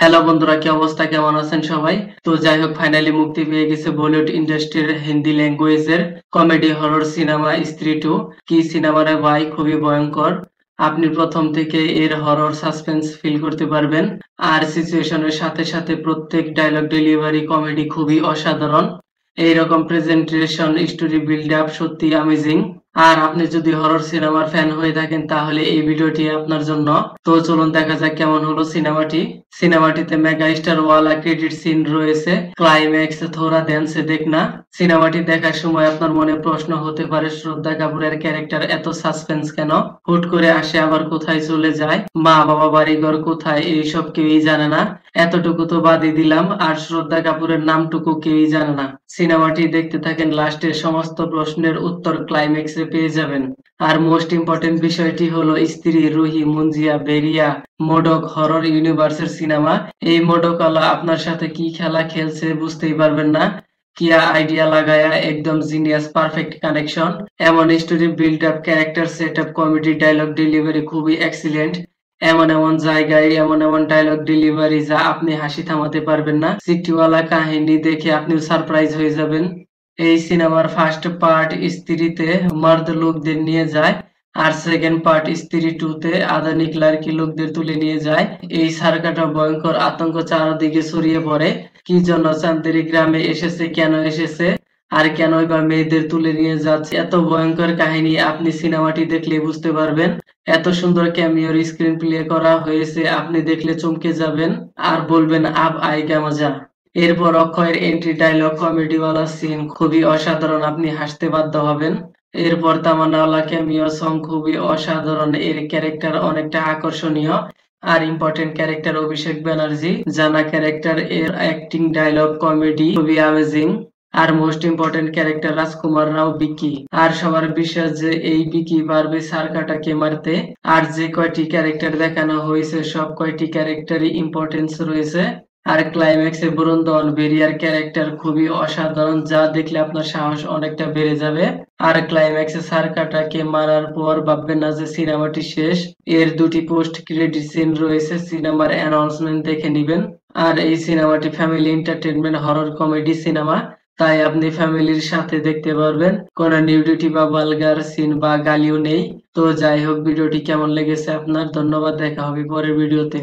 Hello বন্ধুরা, কি অবস্থা, কেমন আছেন সবাই? তো যাই হোক, ফাইনালি মুক্তি পেয়ে গেছে বলিউড ইন্ডাস্ট্রির হিন্দি ল্যাঙ্গুয়েজের কমেডি হরর সিনেমা স্ত্রী টু। কি সিনেমা রে ভাই, খুবই ভয়ঙ্কর। আপনি প্রথম থেকে এর হরর সাসপেন্স ফিল করতে পারবেন। আর সিচুয়েশনের সাথে সাথে প্রত্যেক ডায়লগ ডেলিভারি কমেডি খুবই অসাধারণ। এইরকম প্রেজেন্টেশন, স্টোরি বিল্ড আপ সত্যি অ্যামেজিং। আর আপনি যদি হরর সিনেমার ফ্যান হয়ে থাকেন তাহলে এই ভিডিওটি আপনার জন্য। তো চলুন দেখা যাক কেমন হলো সিনেমাটি। সিনেমাটিতে মেগা স্টার ওয়ালা ক্রেডিট সিন রয়েছে, ক্লাইম্যাক্স থোড়া ধ্যান সে দেখনা। সিনেমাটি দেখার সময় আপনার মনে প্রশ্ন হতে পারে, শ্রদ্ধা কাপুরের ক্যারেক্টার এত সাসপেন্স কেন? হুট করে আসে আবার কোথায় চলে যায়, মা বাবা বাড়িঘর কোথায় এইসব কেউই জানে না। এতটুকু তো বাদই দিলাম, আর শ্রদ্ধা কাপুরের নামটুকু কেউই জানে না। সিনেমাটি দেখতে থাকেন, লাস্টের সমস্ত প্রশ্নের উত্তর ক্লাইম্যাক্সে পেয়ে যাবেন। আর মোস্ট ইম্পর্টেন্ট বিষয়টি হলো স্ত্রী রুহি মুঞ্জিয়া বেরিয়া মোডক হরর ইউনিভার্সের সিনেমা। এই মোডকওয়ালা আপনার সাথে কি খেলা খেলছে বুঝতেই পারবেন না। কিয়া আইডিয়া লাগায়া একদম জিনিয়াস, পারফেক্ট কানেকশন। এমন story build up, character set up, comedy dialogue delivery খুবই এক্সিলেন্ট। এমন এমন জায়গায় এমন এমন ডায়লগ ডেলিভারি যা আপনি হাসি থামাতে পারবেন না। সিটিওয়ালা কাহিনী দেখে আপনিও সারপ্রাইজ হয়ে যাবেন। এই সিনেমার ফার্স্ট পার্ট স্ত্রীতে মর্দ লোকদের নিয়ে যায়, আর সেকেন্ড পার্ট স্ত্রী টু তে আধুনিক লার্কি লোকদের তুলে নিয়ে যায়। এই সার্কাটা ভয়ঙ্কর আতঙ্ক চারদিকে ছড়িয়ে পড়ে। কি জন্য চান্দেরি গ্রামে এসেছে, কেন এসেছে, আর কেনই বা মেয়েদের তুলে নিয়ে যাচ্ছে, এত ভয়ঙ্কর কাহিনী আপনি সিনেমাটি দেখলে বুঝতে পারবেন। এত সুন্দর ক্যামিওর স্ক্রিন প্লে করা হয়েছে, আপনি দেখলে চমকে যাবেন আর বলবেন আব আয়েগা মজা। এরপর অক্ষয়ের এন্ট্রি, ডায়লগ, কমেডিওয়ালা সিন খুবই অসাধারণ, আপনি হাসতে বাধ্য হবেন। এরপর তামান্নাওয়ালা ক্যামিও সং খুবই অসাধারণ, এর ক্যারেক্টার অনেকটা আকর্ষণীয়। আর ইম্পর্টেন্ট ক্যারেক্টার অভিষেক ব্যানার্জি, জানা ক্যারেক্টার, এর অ্যাক্টিং, ডায়লগ, কমেডি খুবই অ্যামেজিং। আর মোস্ট ইম্পর্টেন্ট ক্যারেক্টার রাজকুমার রাও বিকি। আর সবার বিশ্বাস যে এই বিকি পারবে সার্কাটাকে মারতে। আর যে কয়টি ক্যারেক্টার দেখানো হয়েছে সব কয়টি ক্যারেক্টারই ইম্পর্টেন্স রয়েছে। আর ক্লাইম্যাক্সে বরুণ বেরিয়ার ক্যারেক্টার খুবই অসাধারণ, যা দেখলে আপনার সাহস অনেকটা বেড়ে যাবে। আর ক্লাইম্যাক্সে সার্কাটাকে মারার পর ভাববেন না যে সিনেমাটি শেষ। এর দুটি পোস্ট ক্রেডিট সিন রয়েছে, সিনেমার অ্যানাউন্সমেন্ট দেখে নিবেন। আর এই সিনেমাটি family entertainment horror comedy cinema, তাই আপনি ফ্যামিলির সাথে দেখতে পারবেন। কোনো নিউডিটি বা ভালগার সিন বা গালিও নেই। তো যাই হোক, ভিডিওটি কেমন লেগেছে আপনার? ধন্যবাদ, দেখা হবে পরের ভিডিওতে।